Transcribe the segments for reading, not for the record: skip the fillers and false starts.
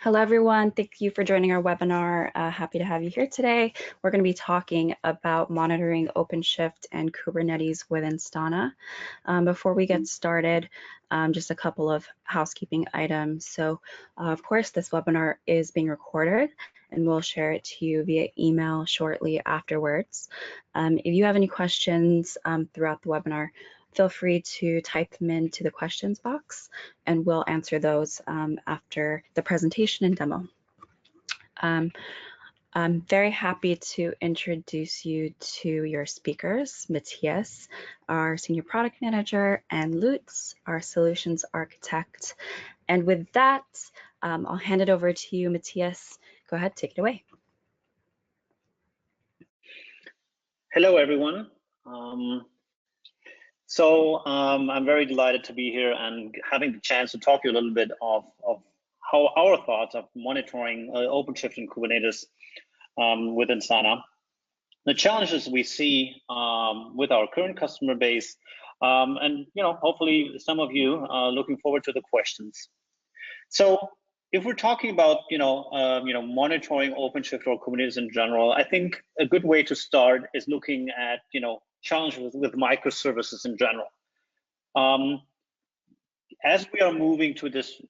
Hello, everyone. Thank you for joining our webinar. Happy to have you here today. We're going to be talking about monitoring OpenShift and Kubernetes with Instana. Before we get started, just a couple of housekeeping items. So, of course, this webinar is being recorded, and we'll share it to you via email shortly afterwards. If you have any questions throughout the webinar, feel free to type them into the questions box, and we'll answer those after the presentation and demo. I'm very happy to introduce you to your speakers, Matthias, our Senior Product Manager, and Lutz, our Solutions Architect. And with that, I'll hand it over to you, Matthias. Go ahead, take it away. Hello, everyone. I'm very delighted to be here and having the chance to talk to you a little bit of how our thoughts of monitoring OpenShift and Kubernetes with Instana, the challenges we see with our current customer base, and hopefully some of you are looking forward to the questions. So if we're talking about monitoring OpenShift or Kubernetes in general, I think a good way to start is looking at challenges with microservices in general. As we are moving to this,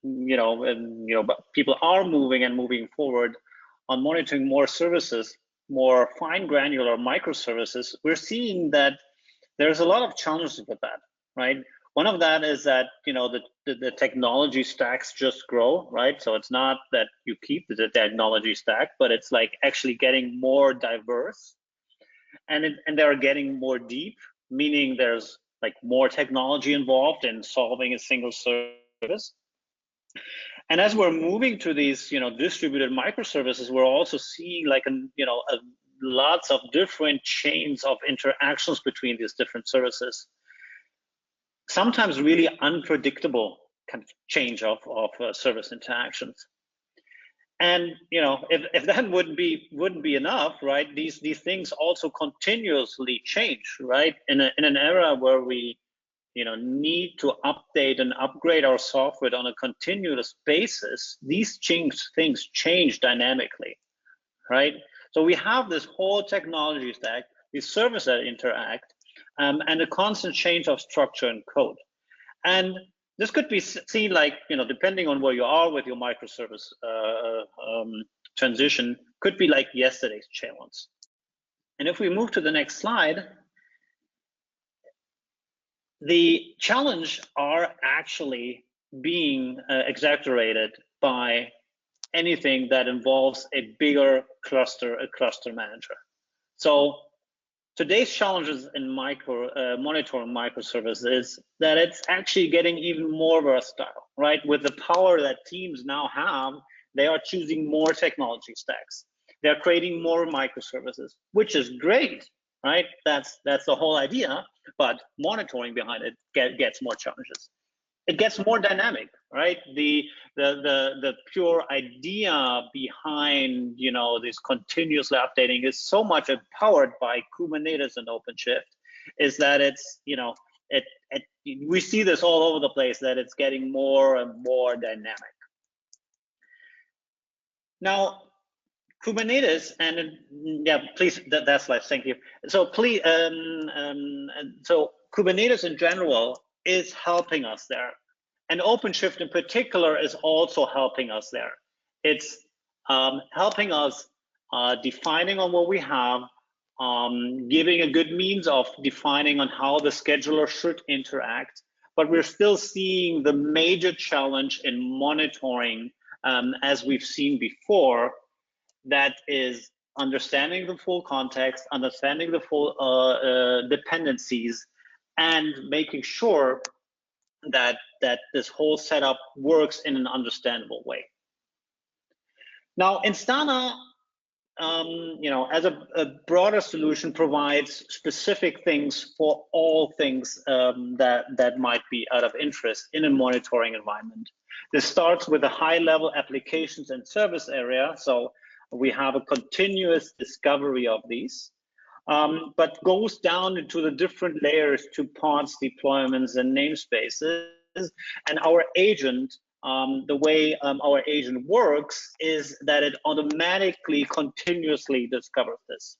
people are moving forward on monitoring more services, more fine granular microservices. We're seeing that there's a lot of challenges with that, right? One of that is that the technology stacks just grow, right? So it's not that you keep the technology stack, but it's like actually getting more diverse. And they're getting more deep, meaning there's like more technology involved in solving a single service. And as we're moving to these, distributed microservices, we're also seeing like lots of different chains of interactions between these different services. Sometimes really unpredictable kind of change of service interactions. And if that wouldn't be enough, right? These things also continuously change, right? In an era where we need to update and upgrade our software on a continuous basis, these things change dynamically, right? So we have this whole technology stack, these services that interact, and a constant change of structure and code. And this could be seen like, depending on where you are with your microservice transition, could be like yesterday's challenge. And if we move to the next slide, the challenge are actually being exaggerated by anything that involves a bigger cluster, a cluster manager. So today's challenges in monitoring microservices is that it's actually getting even more versatile, right? With the power that teams now have, they are choosing more technology stacks. They're creating more microservices, which is great, right? That's the whole idea, but monitoring behind it gets more challenges. It gets more dynamic, right? The pure idea behind this continuously updating is so much empowered by Kubernetes and OpenShift, is that it's we see this all over the place, that it's getting more and more dynamic. Now, Kubernetes and yeah, please that slide, thank you. So please, so Kubernetes in general is helping us there. And OpenShift in particular is also helping us there. It's helping us defining on what we have, giving a good means of defining on how the scheduler should interact, but we're still seeing the major challenge in monitoring, as we've seen before, that is understanding the full context, understanding the full dependencies, and making sure that this whole setup works in an understandable way. Now, Instana, as a broader solution, provides specific things for all things that might be out of interest in a monitoring environment. This starts with the high-level applications and service area. So we have a continuous discovery of these, but goes down into the different layers to pods, deployments, and namespaces. And our agent the way our agent works is that it automatically, continuously discovers this.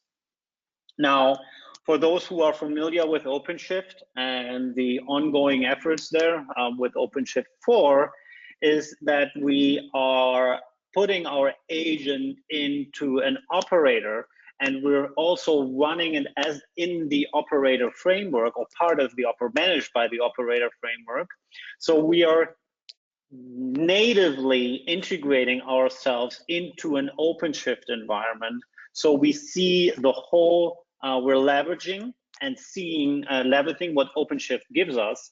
Now, for those who are familiar with OpenShift and the ongoing efforts there with OpenShift 4, is that we are putting our agent into an operator, and we're also running it as in the operator framework, or part of the managed by the operator framework. So we are natively integrating ourselves into an OpenShift environment. So we see the whole, we're leveraging and seeing, leveraging what OpenShift gives us,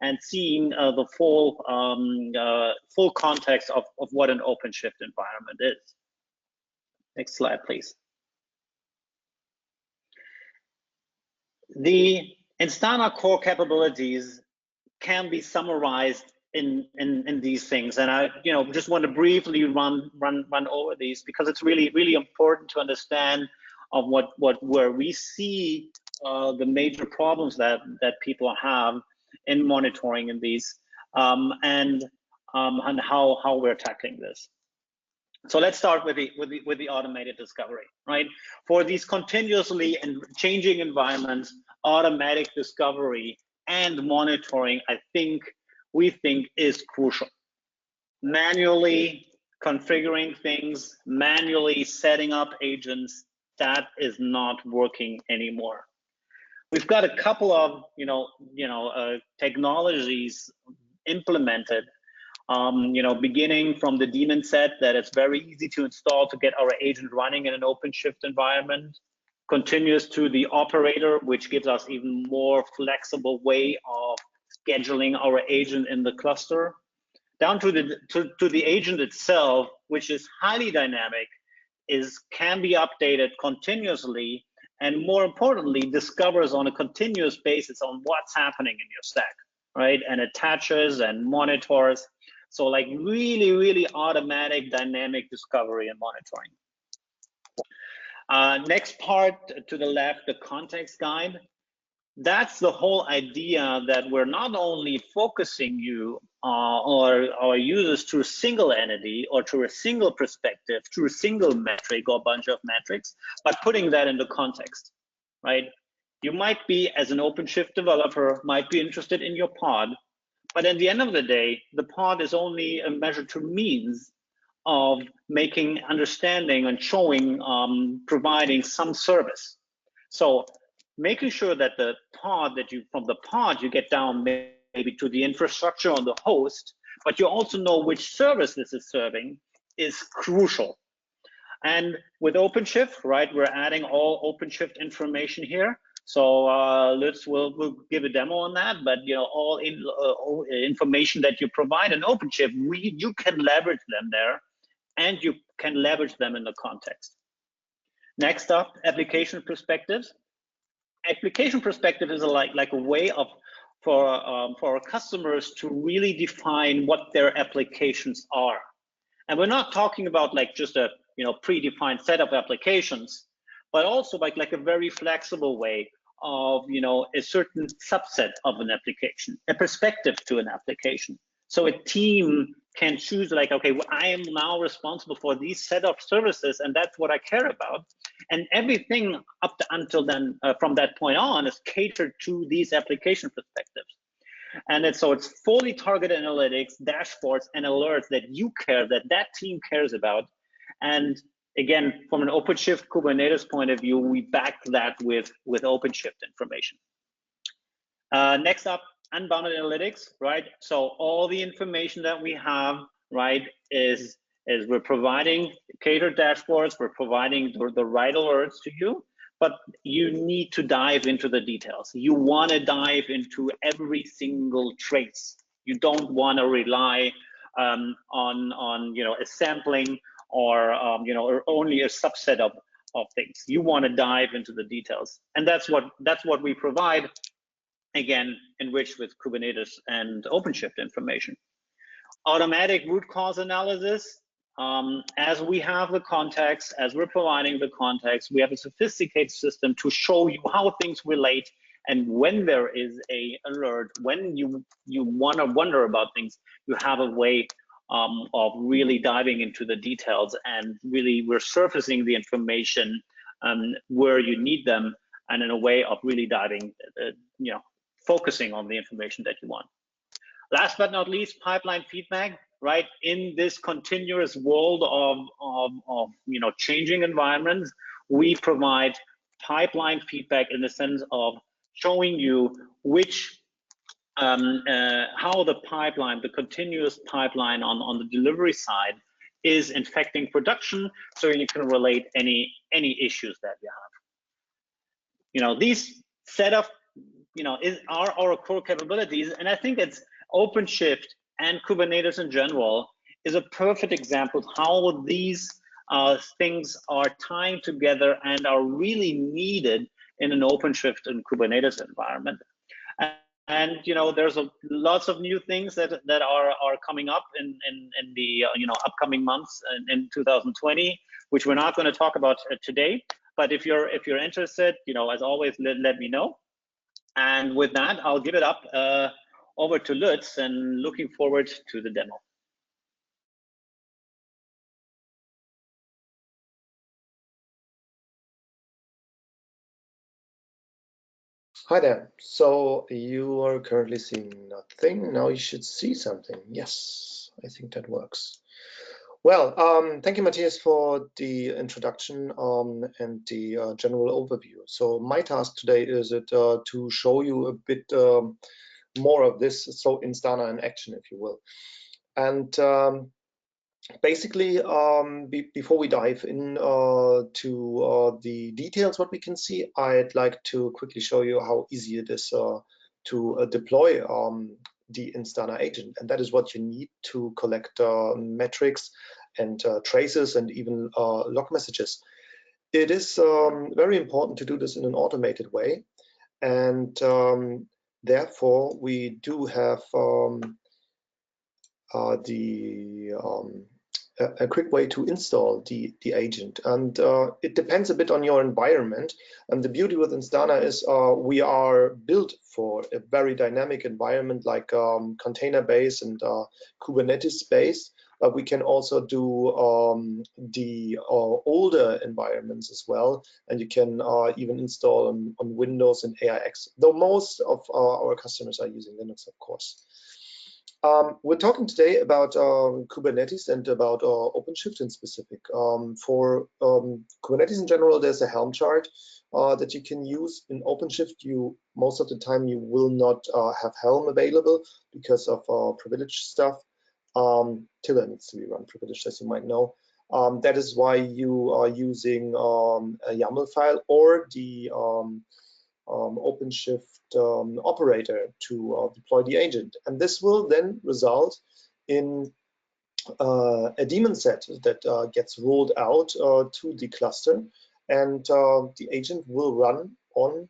and seeing the full full context of what an OpenShift environment is. Next slide, please. The Instana core capabilities can be summarized in these things, and I just want to briefly run over these, because it's really important to understand of where we see the major problems that people have in monitoring in these, and how we're tackling this. So let's start with the automated discovery, right? For these continuously and changing environments, automatic discovery and monitoring, we think is crucial. Manually configuring things, manually setting up agents, that is not working anymore. We've got a couple of technologies implemented, beginning from the daemon set that it's very easy to install to get our agent running in an OpenShift environment, continues to the operator, which gives us even more flexible way of scheduling our agent in the cluster, down to the agent itself, which is highly dynamic, can be updated continuously, and more importantly, discovers on a continuous basis on what's happening in your stack, right? And attaches and monitors. So like really automatic dynamic discovery and monitoring. Next part to the left, the context guide. That's the whole idea, that we're not only focusing you or our users to a single entity or to a single perspective, to a single metric or bunch of metrics, but putting that into context, right? You might be, as an OpenShift developer, might be interested in your pod, but at the end of the day, the pod is only a measure to means of making understanding and showing, providing some service. So making sure that the pod from the pod you get down maybe to the infrastructure on the host, but you also know which service this is serving, is crucial. And with OpenShift, right, we're adding all OpenShift information here. So we'll give a demo on that, but all information that you provide in OpenShift, you can leverage them there, and you can leverage them in the context. Next up, application perspectives. Application perspective is like a way for our customers to really define what their applications are. And we're not talking about like just a predefined set of applications, but also like a very flexible way of a certain subset of an application, a perspective to an application. So a team can choose like, okay, well, I am now responsible for these set of services, and that's what I care about. And everything up to until then, from that point on, is catered to these application perspectives. And so it's fully targeted analytics, dashboards, and alerts that that team cares about. And again, from an OpenShift Kubernetes point of view, we back that with OpenShift information. Next up, Unbounded Analytics, right? So all the information that we have, right, is we're providing catered dashboards, we're providing the right alerts to you, but you need to dive into the details. You want to dive into every single trace. You don't want to rely on a sampling or or only a subset of things. You want to dive into the details, and that's what we provide. Again, enriched with Kubernetes and OpenShift information. Automatic root cause analysis. As we have the context, as we're providing the context, we have a sophisticated system to show you how things relate, and when there is a alert, when you want to wonder about things, you have a way of really diving into the details, and really we're surfacing the information where you need them, and in a way of really diving, focusing on the information that you want. Last but not least, pipeline feedback, right? In this continuous world of changing environments, we provide pipeline feedback in the sense of showing you which how the pipeline, the continuous pipeline on the delivery side is infecting production, so you can relate any issues that you have. These set of are our core capabilities, and I think it's OpenShift and Kubernetes in general is a perfect example of how these things are tying together and are really needed in an OpenShift and Kubernetes environment. And there's lots of new things that are coming up in the upcoming months in 2020, which we're not going to talk about today. But if you're interested, as always, let me know. And with that, I'll give it up over to Lutz, and looking forward to the demo. Hi there. So you are currently seeing nothing. Now you should see something. Yes, I think that works. Well, thank you, Matthias, for the introduction and the general overview. So my task today is to show you a bit more of this, so Instana in action, if you will. And basically, before we dive in to the details, what we can see, I'd like to quickly show you how easy it is to deploy the Instana agent. And that is what you need to collect metrics and traces and even log messages. It is very important to do this in an automated way. And therefore, we do have a quick way to install the agent, and it depends a bit on your environment. And the beauty with Instana is we are built for a very dynamic environment, like container-based and Kubernetes-based. But we can also do the older environments as well, and you can even install on Windows and AIX, though most of our customers are using Linux, of course. We're talking today about Kubernetes and about OpenShift in specific. For Kubernetes in general, there's a Helm chart that you can use. In OpenShift, most of the time you will not have Helm available because of privileged stuff. Tiller needs to be run privileged, as you might know. That is why you are using a YAML file or the OpenShift operator to deploy the agent. And this will then result in a daemon set that gets rolled out to the cluster, and the agent will run on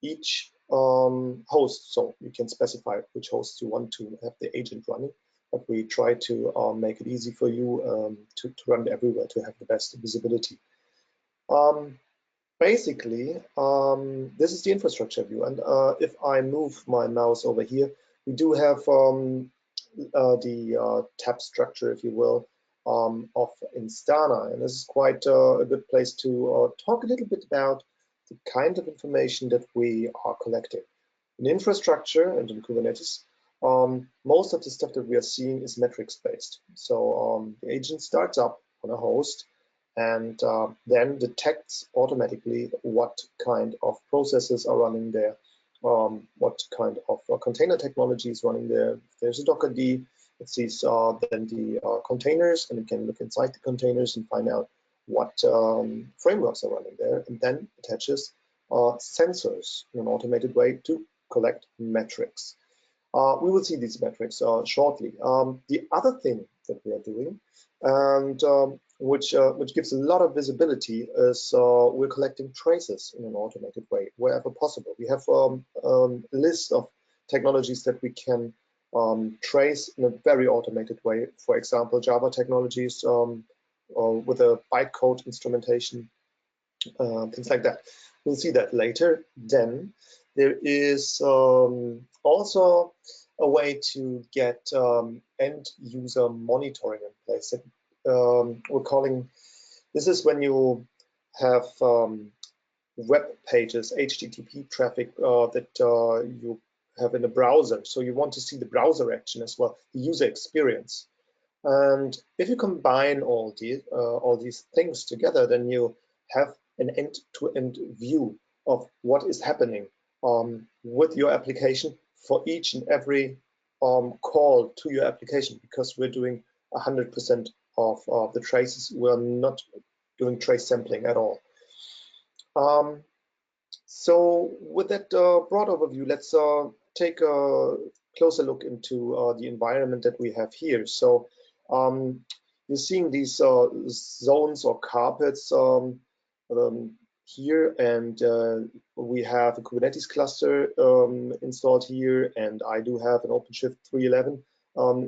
each host. So you can specify which hosts you want to have the agent running, but we try to make it easy for you to run everywhere to have the best visibility. Basically, this is the infrastructure view, and if I move my mouse over here, we do have the tab structure, if you will, of Instana, and this is quite a good place to talk a little bit about the kind of information that we are collecting. In infrastructure and in Kubernetes, most of the stuff that we are seeing is metrics based. So the agent starts up on a host, and then detects automatically what kind of processes are running there, what kind of container technology is running there. If there's a Docker it sees then the containers, and it can look inside the containers and find out what frameworks are running there, and then attaches sensors in an automated way to collect metrics. We will see these metrics shortly. The other thing that we are doing, and which gives a lot of visibility, is we're collecting traces in an automated way wherever possible. We have a list of technologies that we can trace in a very automated way. For example, Java technologies with a bytecode instrumentation, things like that. We'll see that later. Then there is also a way to get end user monitoring in place. We're calling this is when you have web pages, HTTP traffic that you have in a browser. So you want to see the browser action as well, the user experience. And if you combine all these things together, then you have an end-to-end view of what is happening with your application for each and every call to your application, because we're doing 100% of the traces. We're not doing trace sampling at all. So with that broad overview, let's take a closer look into the environment that we have here. So you're seeing these zones or carpets here, and we have a Kubernetes cluster installed here, and I do have an OpenShift 3.11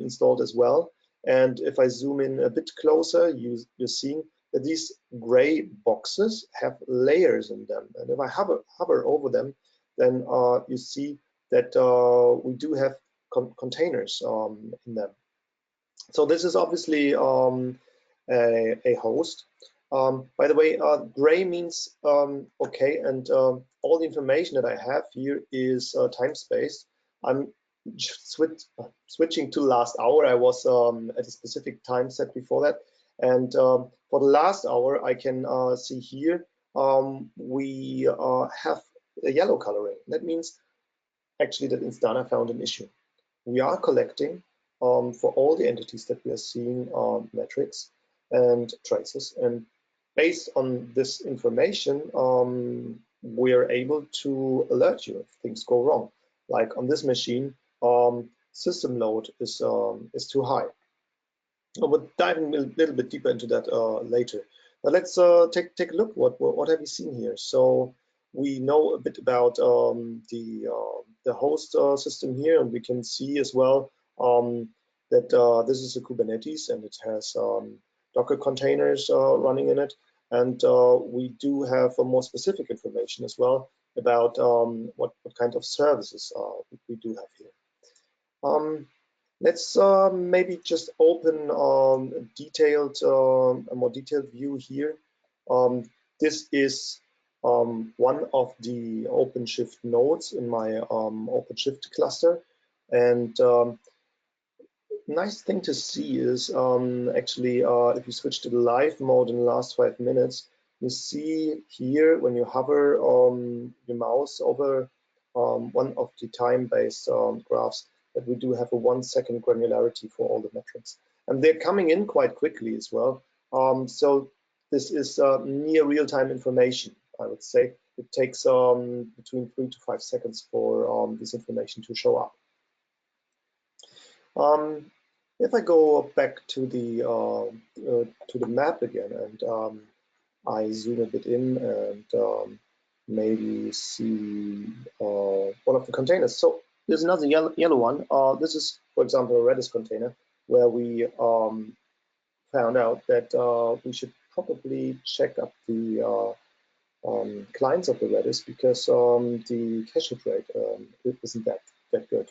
installed as well. And if I zoom in a bit closer, you're seeing that these gray boxes have layers in them. And if I hover over them, then you see that we do have containers in them. So this is obviously a host. By the way, gray means okay, and all the information that I have here is time-spaced. I'm switching to last hour. I was at a specific time set before that. And for the last hour, I can see here we have a yellow coloring. That means actually that Instana found an issue. We are collecting for all the entities that we are seeing metrics and traces. And based on this information, we are able to alert you if things go wrong. Like on this machine, system load is too high. We'll dive in a little bit deeper into that later. But let's take a look. What have we seen here? So we know a bit about the host system here, and we can see as well that this is a Kubernetes, and it has Docker containers running in it. And we do have more specific information as well about what kind of services we do have here. Let's maybe just open a more detailed view here. This is one of the OpenShift nodes in my OpenShift cluster. And nice thing to see is actually if you switch to the live mode in the last 5 minutes, you see here when you hover your mouse over one of the time-based graphs, that we do have a 1 second granularity for all the metrics. And they're coming in quite quickly as well. So this is near real-time information, I would say. It takes between 3 to 5 seconds for this information to show up. If I go back to the map again, and I zoom a bit in and maybe see one of the containers. So there's another yellow one. This is, for example, a Redis container where we found out that we should probably check up the clients of the Redis, because the cache hit rate isn't that good.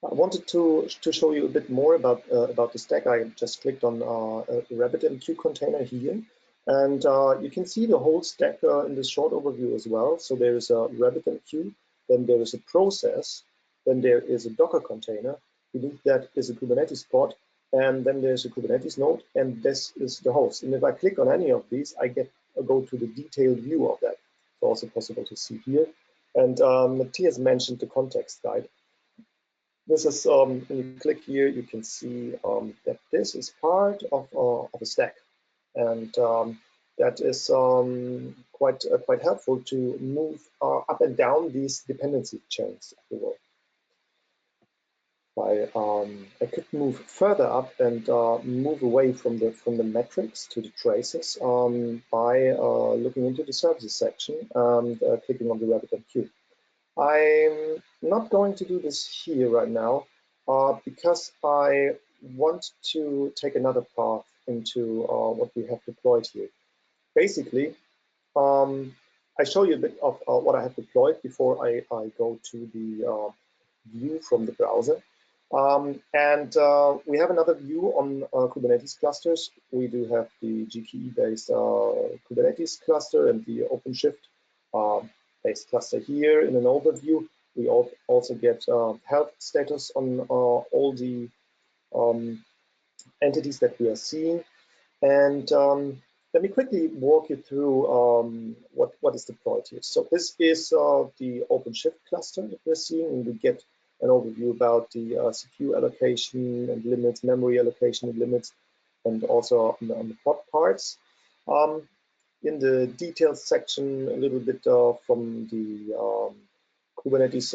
I wanted to show you a bit more about the stack. I just clicked on a RabbitMQ container here, and you can see the whole stack in this short overview as well. So there is a RabbitMQ, then there is a process, then there is a Docker container. Beneath that is a Kubernetes pod, and then there's a Kubernetes node, and this is the host. And if I click on any of these, I go to the detailed view of that. It's also possible to see here. And Matthias mentioned the context guide. This is, when you click here, you can see that this is part of a stack, and that is quite helpful to move up and down these dependency chains, if you will. I could move further up and move away from the metrics to the traces by looking into the services section and clicking on the RabbitMQ. I'm not going to do this here right now because I want to take another path into what we have deployed here. Basically, I show you a bit of what I have deployed before I go to the view from the browser. We have another view on Kubernetes clusters. We do have the GKE-based Kubernetes cluster and the OpenShift based cluster here in an overview. We also get health status on all the entities that we are seeing. And let me quickly walk you through what is deployed here. So this is the OpenShift cluster that we're seeing, and we get an overview about the CPU allocation and limits, memory allocation and limits, and also on the pod parts. In the details section, a little bit from the Kubernetes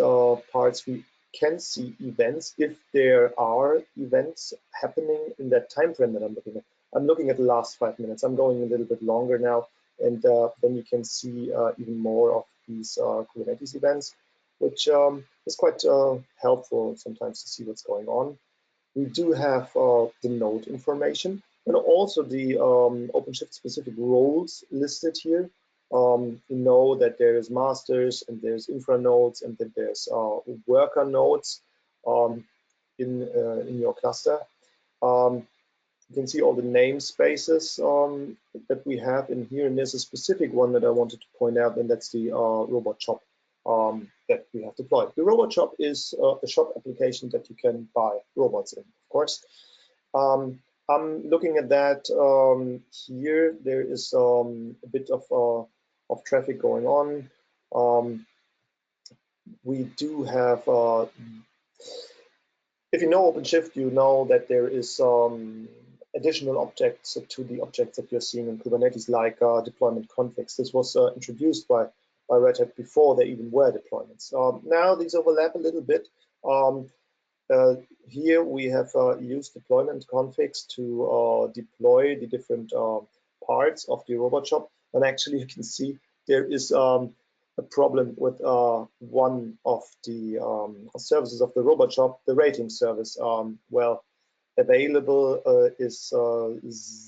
parts, we can see events if there are events happening in that time frame that I'm looking at. I'm looking at the last 5 minutes. I'm going a little bit longer now, and then you can see even more of these Kubernetes events, which is quite helpful sometimes to see what's going on. We do have the node information and also the OpenShift specific roles listed here. You know that there is masters and there's infra nodes and then there's worker nodes in your cluster. You can see all the namespaces that we have in here, and there's a specific one that I wanted to point out, and that's the robot shop that we have deployed. The robot shop is a shop application that you can buy robots in, of course. I'm looking at that here. There is a bit of traffic going on. We do have, if you know OpenShift, you know that there is additional objects to the objects that you're seeing in Kubernetes, like deployment configs. This was introduced by Red Hat before there even were deployments. Now these overlap a little bit. Here we have used deployment configs to deploy the different parts of the robot shop. And actually you can see there is a problem with one of the services of the robot shop, the rating service. Well, available is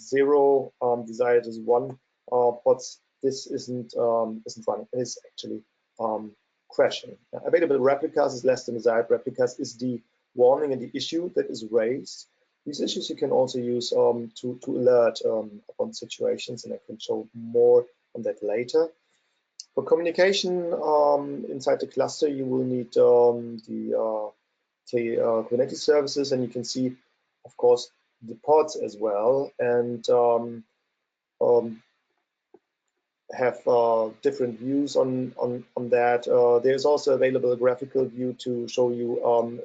0, desired is 1, but this isn't running. It is actually crashing. Available replicas is less than desired replicas is the warning and the issue that is raised. These issues you can also use to alert upon situations, and I can show more on that later. For communication inside the cluster, you will need the Kubernetes services, and you can see, of course, the pods as well, and have different views on that. There's also available a graphical view to show you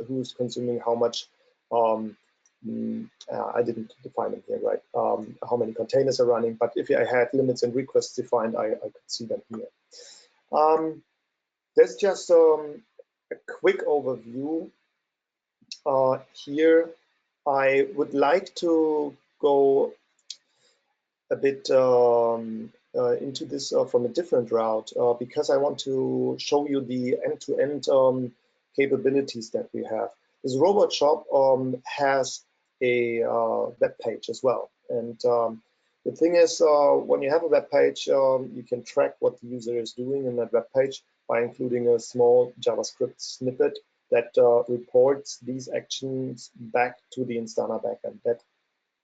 who's consuming how much. I didn't define it here, right? How many containers are running, but if I had limits and requests defined, I could see them here. There's just a quick overview here. I would like to go a bit into this from a different route because I want to show you the end-to-end capabilities that we have. This robot shop has a web page as well, and the thing is, when you have a web page, you can track what the user is doing in that web page by including a small JavaScript snippet that reports these actions back to the Instana backend. That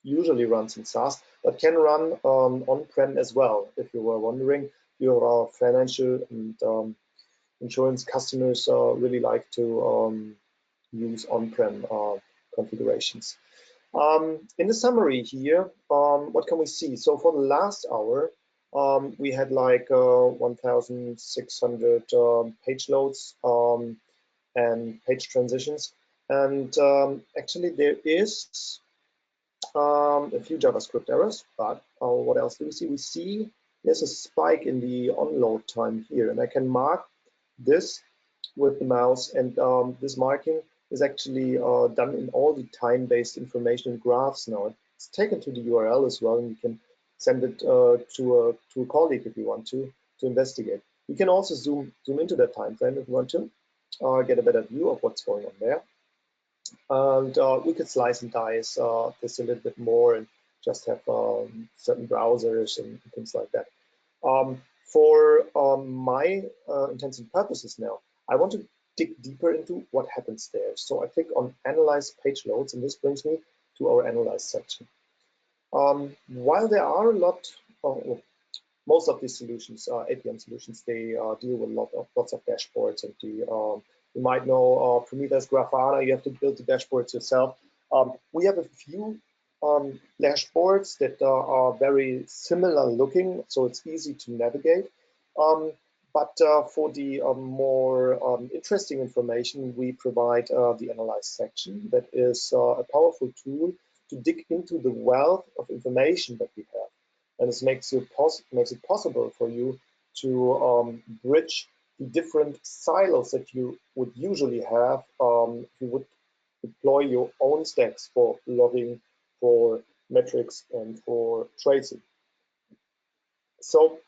usually runs in SaaS, but can run on-prem as well. If you were wondering, your financial and insurance customers really like to use on-prem configurations. In the summary here, what can we see? So for the last hour, we had like 1,600 page loads and page transitions. And actually there is a few JavaScript errors, but what else do we see? We see there's a spike in the onload time here, and I can mark this with the mouse, and this marking is actually done in all the time-based information graphs now. It's taken to the URL as well, and you can send it to a colleague if you want to investigate. You can also zoom into that time frame if you want to get a better view of what's going on there. And we could slice and dice this a little bit more and just have certain browsers and things like that. For my intents and purposes now, I want to dig deeper into what happens there. So I click on Analyze Page Loads, and this brings me to our Analyze section. While there are a lot of, most of these solutions, APM solutions, they deal with lots of dashboards, and you might know Prometheus, Grafana, you have to build the dashboards yourself. We have a few dashboards that are very similar looking, so it's easy to navigate. But for the more interesting information, we provide the Analyze section that is a powerful tool to dig into the wealth of information that we have. And this makes it possible for you to bridge the different silos that you would usually have if you would deploy your own stacks for logging, for metrics, and for tracing. So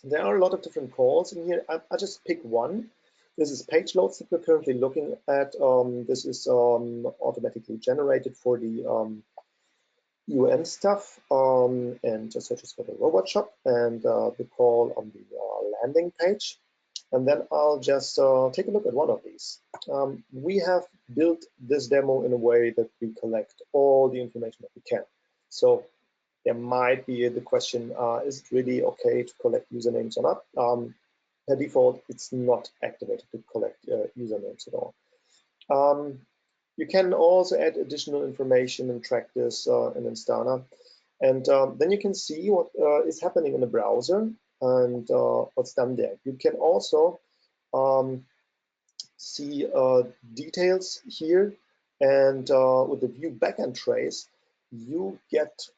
there are a lot of different calls in here. I just pick one. This is page loads that we're currently looking at. This is automatically generated for the stuff and searches for the robot shop and the call on the landing page. And then I'll just take a look at one of these. We have built this demo in a way that we collect all the information that we can. So there might be the question, is it really okay to collect usernames or not? By default, it's not activated to collect usernames at all. You can also add additional information and track this in Instana. And then you can see what is happening in the browser and what's done there. You can also see details here, and with the view backend trace, you get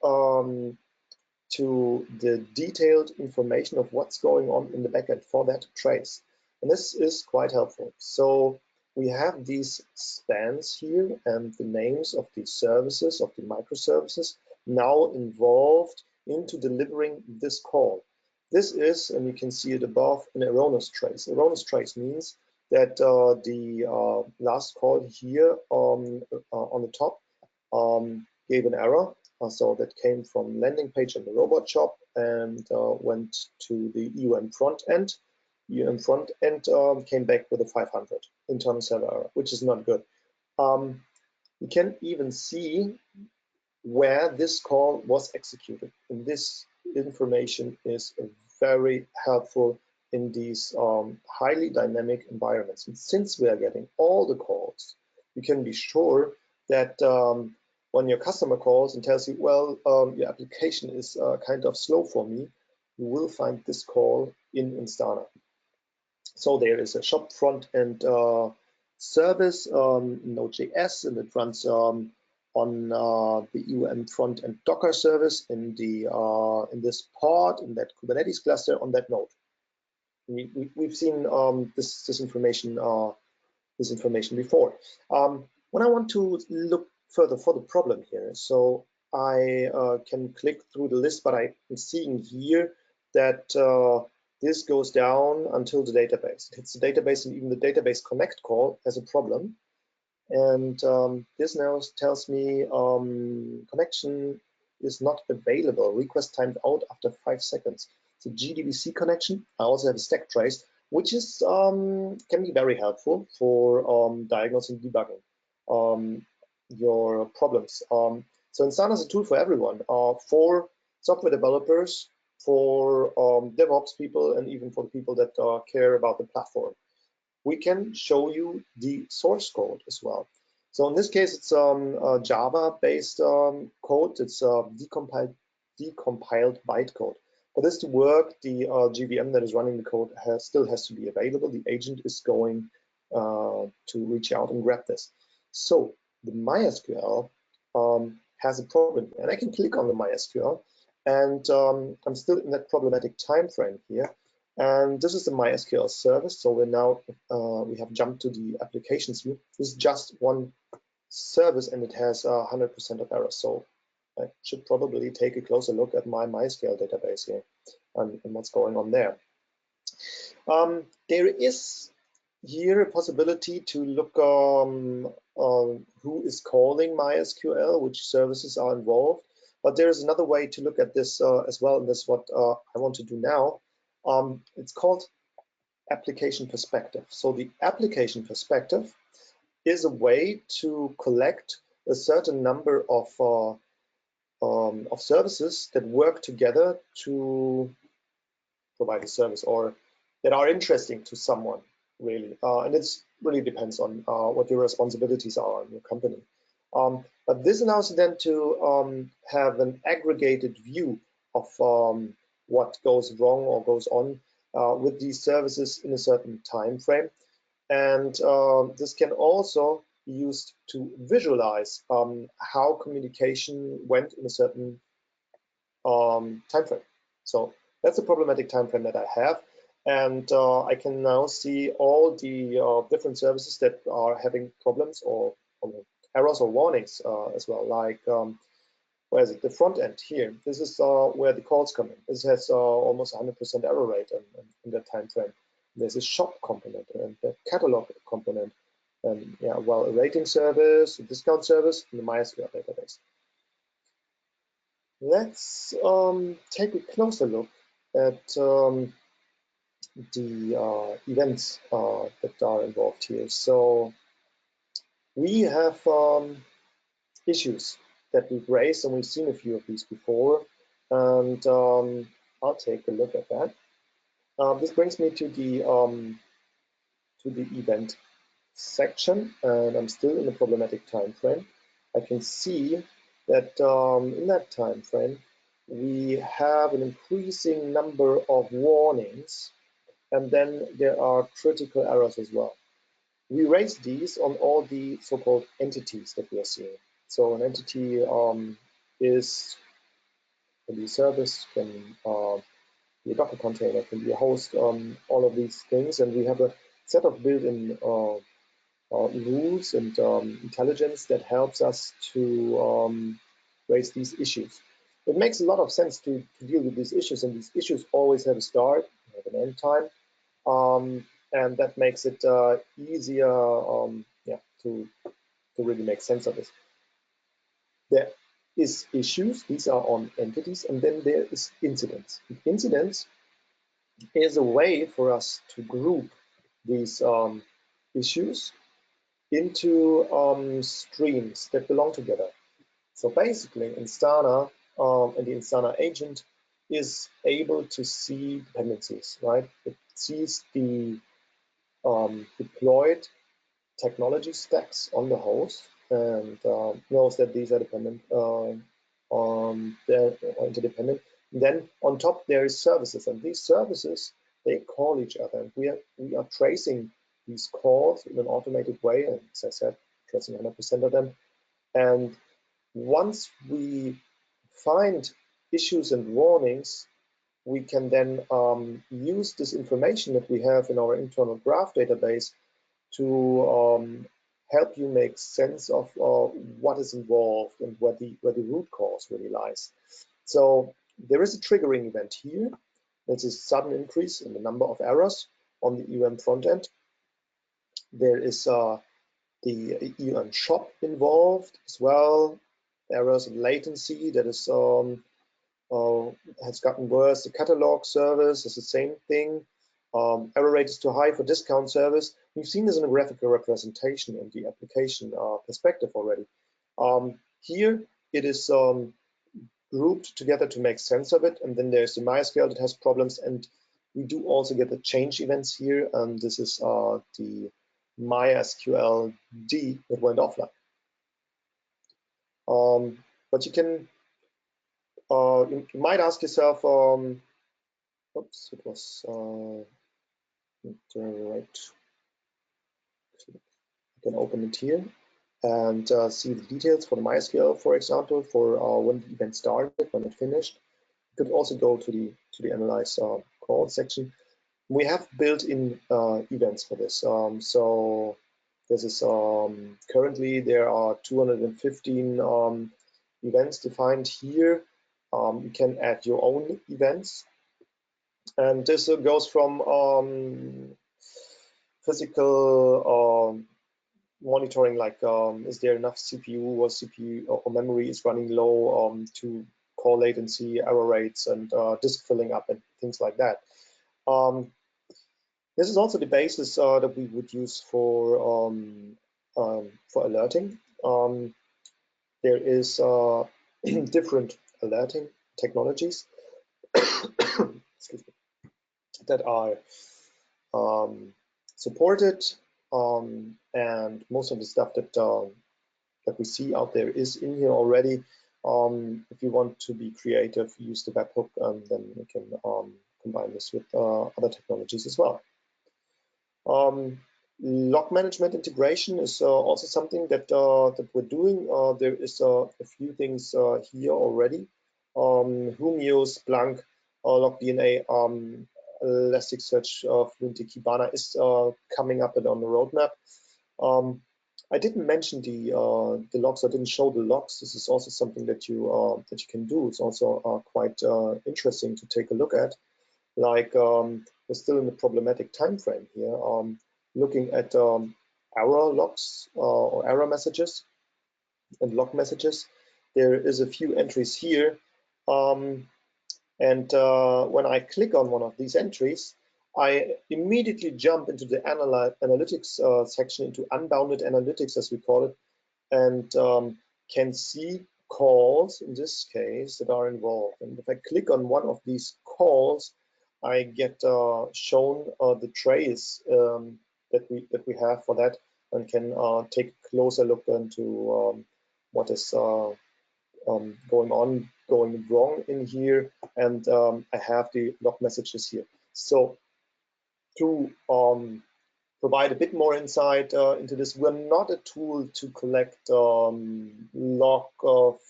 to the detailed information of what's going on in the backend for that trace. And this is quite helpful. So we have these spans here and the names of the services, of the microservices, now involved into delivering this call. This is, and you can see it above, an erroneous trace. Erroneous trace means that the last call here on the top gave an error. So that came from landing page and the robot shop and went to the front end. Front end came back with a 500 internal server error, which is not good. You can even see where this call was executed, and this information is very helpful in these highly dynamic environments. And since we are getting all the calls, you can be sure that when your customer calls and tells you, well, your application is kind of slow for me, you will find this call in Instana. So there is a shop front end service, Node.js, and it runs on the front end Docker service in this pod, in that Kubernetes cluster on that node. We've seen this information before. When I want to look further for the problem here, so I can click through the list, but I'm seeing here that this goes down until the database. It hits the database, and even the database connect call has a problem. And this now tells me connection is not available. Request timed out after 5 seconds. It's a GDBC connection. I also have a stack trace, which is can be very helpful for diagnosing, debugging your problems. So Instana is a tool for everyone, for software developers, for DevOps people, and even for the people that care about the platform. We can show you the source code as well. So in this case, it's a Java-based code. It's decompiled bytecode. For this to work, the JVM that is running the code still has to be available. The agent is going to reach out and grab this. So the MySQL has a problem, and I can click on the MySQL, and I'm still in that problematic time frame here. And this is the MySQL service. So we're now we have jumped to the applications view. This is just one service, and it has 100% of errors. So I should probably take a closer look at my MySQL database here and what's going on there. There is here a possibility to look who is calling MySQL, which services are involved. But there is another way to look at this as well, and that's what I want to do now. It's called application perspective. So the application perspective is a way to collect a certain number of services that work together to provide a service, or that are interesting to someone, really. And it really depends on what your responsibilities are in your company. But this allows you then to have an aggregated view of what goes wrong or goes on with these services in a certain time frame. And this can also be used to visualize how communication went in a certain time frame. So that's a problematic time frame that I have. And I can now see all the different services that are having problems or errors or warnings as well, like where is it? The front end here. This is where the calls come in. This has almost 100% error rate in that time frame. There's a shop component and the catalog component, and yeah, well, a rating service, a discount service, and the MySQL database. Let's take a closer look at the events that are involved here. So we have issues that we've raised, and we've seen a few of these before, and I'll take a look at that. This brings me to the event section, and I'm still in the problematic time frame. I can see that in that time frame we have an increasing number of warnings, and then there are critical errors as well. We raise these on all the so-called entities that we are seeing. So an entity can be a service, can be a Docker container, can be a host, all of these things, and we have a set of built-in rules and intelligence that helps us to raise these issues. It makes a lot of sense to deal with these issues, and these issues always have a start, have an end time, and that makes it easier to really make sense of it. There is issues, these are on entities, and then there is incidents. Incidents is a way for us to group these issues into streams that belong together. So basically, Instana and the Instana agent is able to see dependencies, right? It sees the deployed technology stacks on the host and knows that these are dependent, they're interdependent. And then on top there is services, and these services, they call each other, and we are tracing these calls in an automated way, and as I said, tracing 100% of them. And once we find issues and warnings, we can then use this information that we have in our internal graph database to help you make sense of what is involved and where the root cause really lies. So there is a triggering event here. There's a sudden increase in the number of errors on the EUM front end. There is the EUM shop involved as well. Errors and latency that is has gotten worse. The catalog service is the same thing. Error rate is too high for discount service. We've seen this in a graphical representation in the application perspective already. Here it is grouped together to make sense of it, and then there's the MySQL that has problems, and we do also get the change events here, and this is the MySQL D that went offline. But you can you might ask yourself, oops, it was right. You can open it here and see the details for the MySQL, for example, for when the event started, when it finished. You could also go to the analyze call section. We have built-in events for this. So this is currently there are 215 events defined here. You can add your own events, and this goes from physical monitoring, like is there enough CPU or CPU or memory is running low, to call latency, error rates, and disk filling up and things like that. This is also the basis that we would use for alerting. There is different alerting technologies excuse me, that are supported, and most of the stuff that that we see out there is in here already. If you want to be creative, use the webhook, and then you can combine this with other technologies as well. Log management integration is also something that that we're doing. There is a few things here already. Humio, Splunk, LogDNA, Elasticsearch, Fluentd, Kibana is coming up and on the roadmap. I didn't mention the logs. I didn't show the logs. This is also something that you can do. It's also quite interesting to take a look at. Like we're still in the problematic time frame here. Looking at error logs or error messages and log messages, there is a few entries here. And when I click on one of these entries, I immediately jump into the analytics section, into Unbounded Analytics, as we call it, and can see calls, in this case, that are involved. And if I click on one of these calls, I get shown the trace that we have for that, and can take a closer look into what is going wrong in here, and I have the log messages here. So to provide a bit more insight into this, we're not a tool to collect logs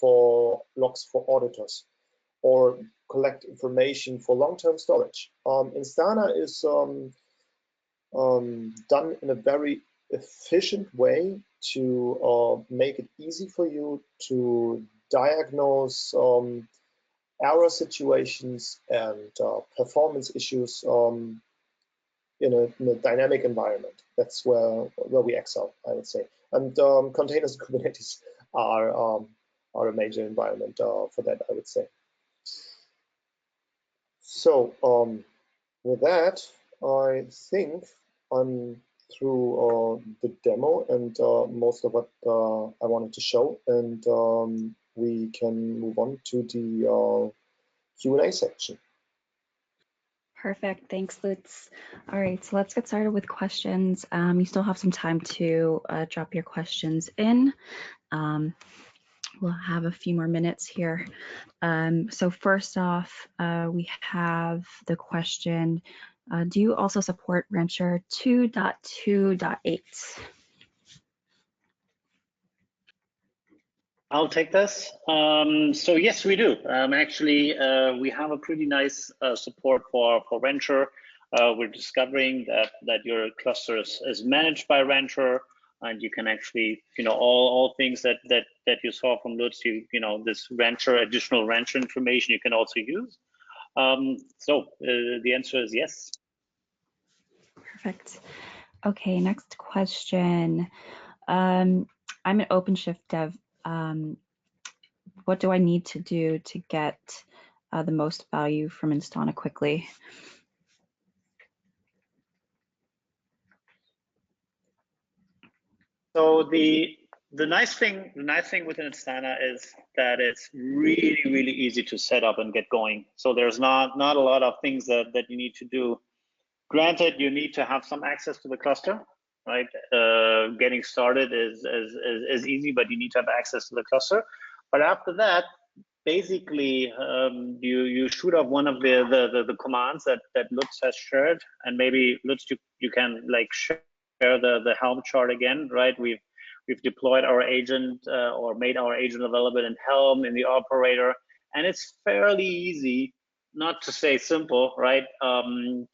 for auditors or collect information for long-term storage. Instana is done in a very efficient way to make it easy for you to diagnose error situations and performance issues in a dynamic environment. That's where we excel, I would say. And containers and Kubernetes are a major environment for that, I would say. So with that, I think I'm through the demo and most of what I wanted to show, and we can move on to the Q&A section. Perfect. Thanks, Lutz. All right, so let's get started with questions. You still have some time to drop your questions in. We'll have a few more minutes here. So first off, we have the question, do you also support Rancher 2.2.8? I'll take this. So yes, we do. Actually, we have a pretty nice support for Rancher. We're discovering that your cluster is managed by Rancher, and you can actually, all things that you saw from Lutz, this Rancher, additional Rancher information you can also use. So the answer is yes. Perfect. Okay, next question. I'm an OpenShift dev. What do I need to do to get the most value from Instana quickly? So the nice thing with Instana is that it's really easy to set up and get going. So there's not a lot of things that you need to do. Granted, you need to have some access to the cluster, right? Getting started is easy, but you need to have access to the cluster. But after that, basically, you shoot up one of the commands that Lutz has shared, and maybe Lutz, you can like share the Helm chart again, right? We've deployed our agent or made our agent available in Helm in the operator, and it's fairly easy, not to say simple, right? To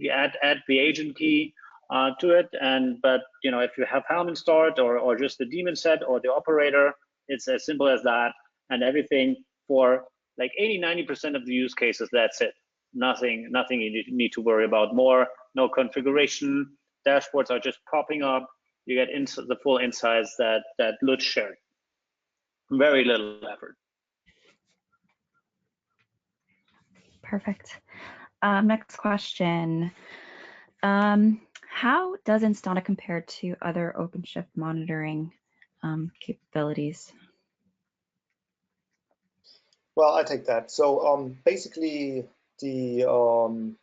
add the agent key to it, but if you have Helm installed or just the daemon set or the operator, it's as simple as that, and everything for like 80–90% of the use cases. That's it. Nothing you need to worry about more. No configuration. Dashboards are just popping up. You get into the full insights that Lutz shared. Very little effort. Perfect. Next question. How does Instana compare to other OpenShift monitoring capabilities? Well, I take that. So basically, you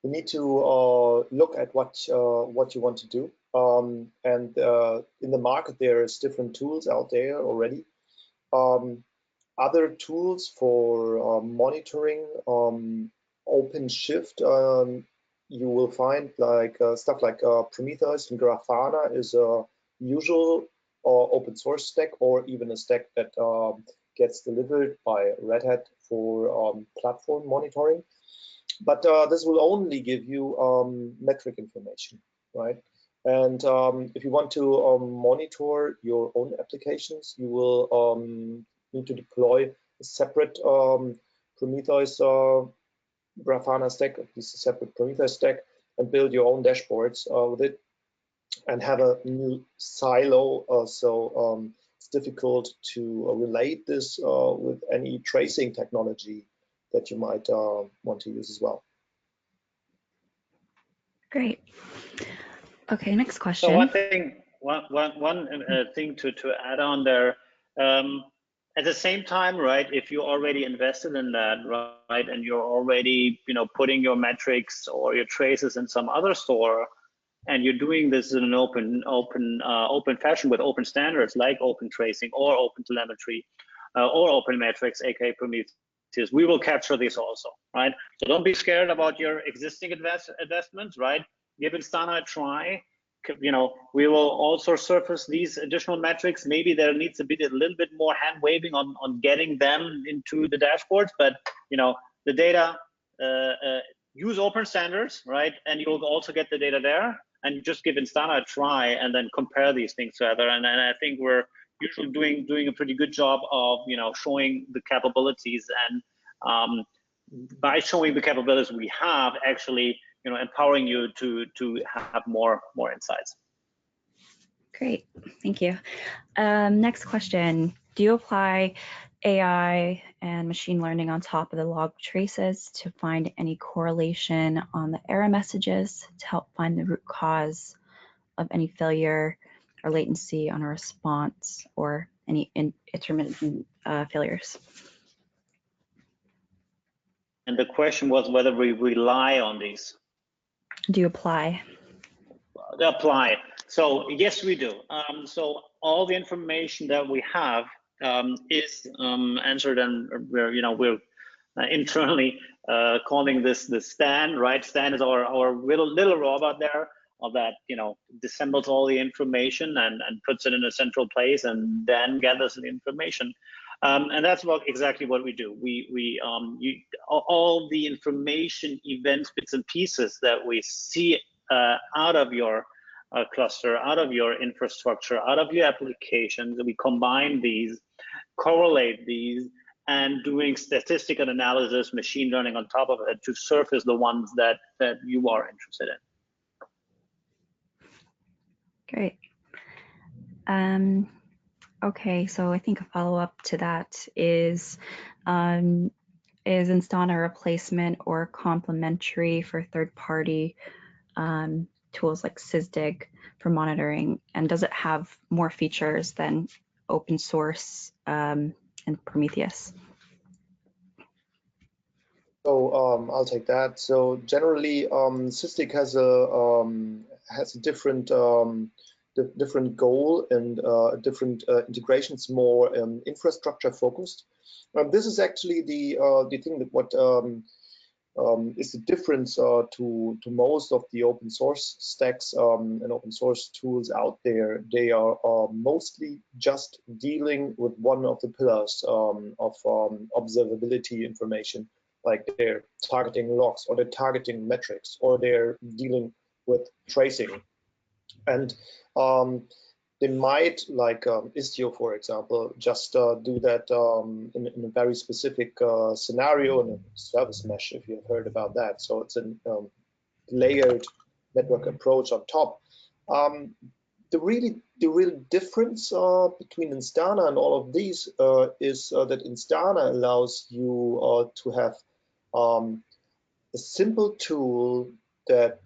need to look at what you want to do. And in the market, there's different tools out there already. Other tools for monitoring OpenShift, you will find like stuff like Prometheus and Grafana is a usual open source stack, or even a stack that gets delivered by Red Hat for platform monitoring. But this will only give you metric information, right? And if you want to monitor your own applications, you will need to deploy a separate Prometheus Grafana stack, this is a separate Prometheus stack, and build your own dashboards with it, and have a new silo. So it's difficult to relate this with any tracing technology that you might want to use as well. Great. Okay, next question. So one thing to add on there. At the same time, right, if you already invested in that, right, and you're already, putting your metrics or your traces in some other store, and you're doing this in an open fashion with open standards like open tracing or open telemetry or open metrics, aka Prometheus, we will capture this also, right? So don't be scared about your existing investments, right? Give Instana a try. We will also surface these additional metrics. Maybe there needs to be a little bit more hand waving on getting them into the dashboards, but the data, use open standards, right? And you'll also get the data there, and just give Instana a try and then compare these things together. And I think we're usually doing a pretty good job of showing the capabilities, and by showing the capabilities we have, actually empowering you to have more insights. Great, thank you. Next question. Do you apply AI and machine learning on top of the log traces to find any correlation on the error messages to help find the root cause of any failure or latency on a response, or any intermittent failures? And the question was whether we rely on these. Do you apply? Apply. So yes, we do. So all the information that we have is answered, and we're internally calling this the Stan, right? Stan is our little robot there that dissembles all the information and puts it in a central place, and then gathers the information. And that's exactly what we do. All the information, events, bits and pieces that we see out of your cluster, out of your infrastructure, out of your applications, we combine these, correlate these, and doing statistical analysis, machine learning on top of it to surface the ones that you are interested in. Great. Okay, so I think a follow-up to that is Instana a replacement or complementary for third-party tools like SysDig for monitoring, and does it have more features than open source and Prometheus? So I'll take that. So generally, SysDig has a different different goal and different integrations, more infrastructure focused. This is actually the thing that what is the difference to most of the open source stacks and open source tools out there. They are mostly just dealing with one of the pillars of observability information, like they're targeting logs, or they're targeting metrics, or they're dealing with tracing. And they might, like Istio, for example, just do that in a very specific scenario in a service mesh, if you've heard about that. So it's a layered network approach on top. The real difference between Instana and all of these is that Instana allows you to have a simple tool that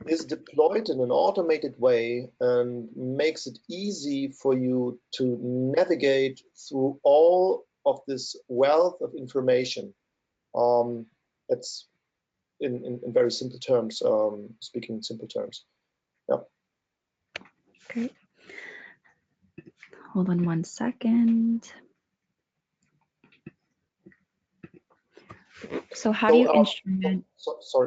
is deployed in an automated way and makes it easy for you to navigate through all of this wealth of information. That's in very simple terms, speaking in simple terms. Yeah. Great. Hold on one second. So how do you instrument?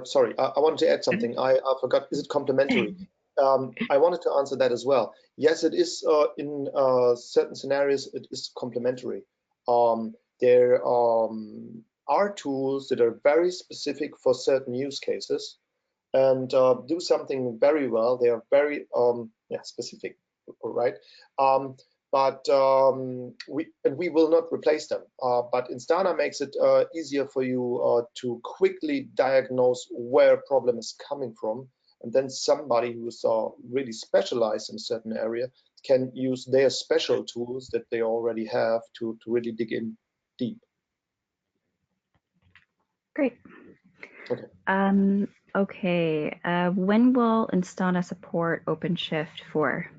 Sorry, I wanted to add something. I forgot, is it complementary? I wanted to answer that as well. Yes, it is in certain scenarios, it is complementary. There are tools that are very specific for certain use cases and do something very well. They are very specific, right? But we will not replace them. But Instana makes it easier for you to quickly diagnose where a problem is coming from, and then somebody who's really specialized in a certain area can use their special tools that they already have to really dig in deep. Great. Okay. Okay. When will Instana support OpenShift 4?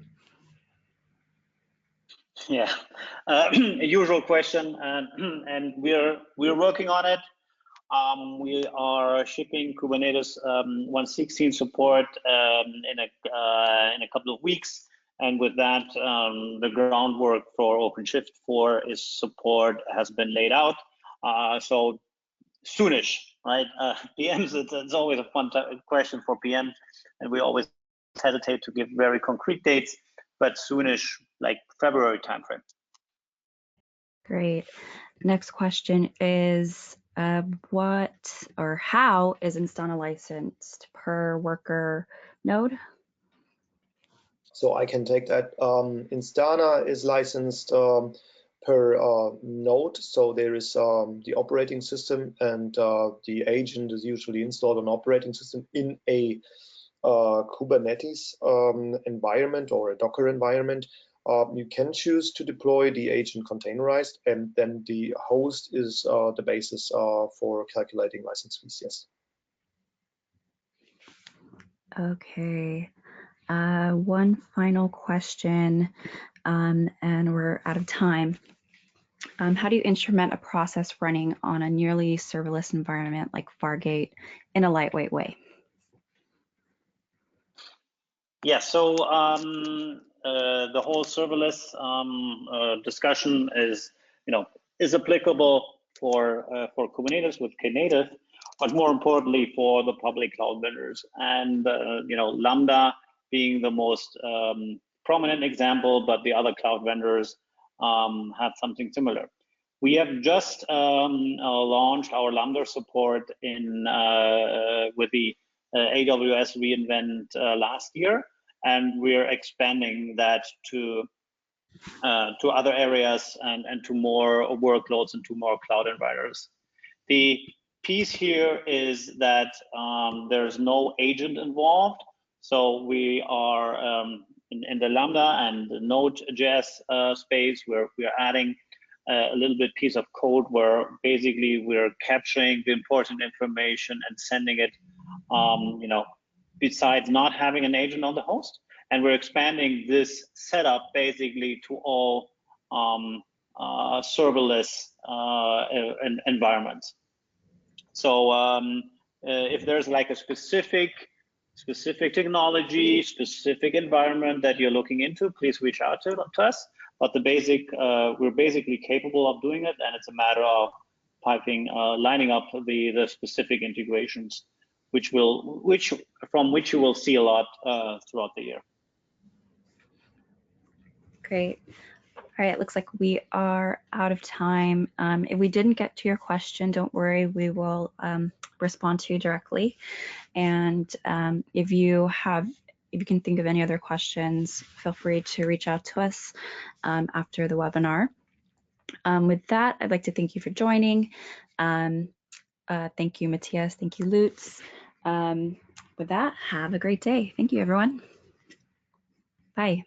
Yeah, usual question, and we're working on it. We are shipping Kubernetes 1.16 support in a couple of weeks, and with that, the groundwork for OpenShift 4 support has been laid out. So soonish, right? PMs, it's always a fun question for PM, and we always hesitate to give very concrete dates, but soonish, like February timeframe. Great. Next question is what or how is Instana licensed per worker node? So I can take that. Instana is licensed per node. So there is the operating system, and the agent is usually installed on operating system in a Kubernetes environment or a Docker environment. You can choose to deploy the agent containerized, and then the host is the basis for calculating license fees. Yes. Okay. One final question, and we're out of time. How do you instrument a process running on a nearly serverless environment like Fargate in a lightweight way? Yeah, so the whole serverless discussion is applicable for Kubernetes with Knative, but more importantly for the public cloud vendors. And Lambda being the most prominent example, but the other cloud vendors have something similar. We have just launched our Lambda support with the AWS reInvent last year, and we're expanding that to other areas and to more workloads and to more cloud environments. The piece here is that there's no agent involved, so we are in the Lambda and the Node.js space where we are adding a little bit piece of code where basically we're capturing the important information and sending it besides not having an agent on the host, and we're expanding this setup basically to all serverless environments. So if there's like a specific technology, specific environment that you're looking into, please reach out to us. But we're basically capable of doing it, and it's a matter of lining up the specific integrations, from which you will see a lot throughout the year. Great. All right, it looks like we are out of time. If we didn't get to your question, don't worry, we will respond to you directly. And if you can think of any other questions, feel free to reach out to us after the webinar. With that, I'd like to thank you for joining. Thank you, Matthias. Thank you, Lutz. With that, have a great day. Thank you, everyone. Bye.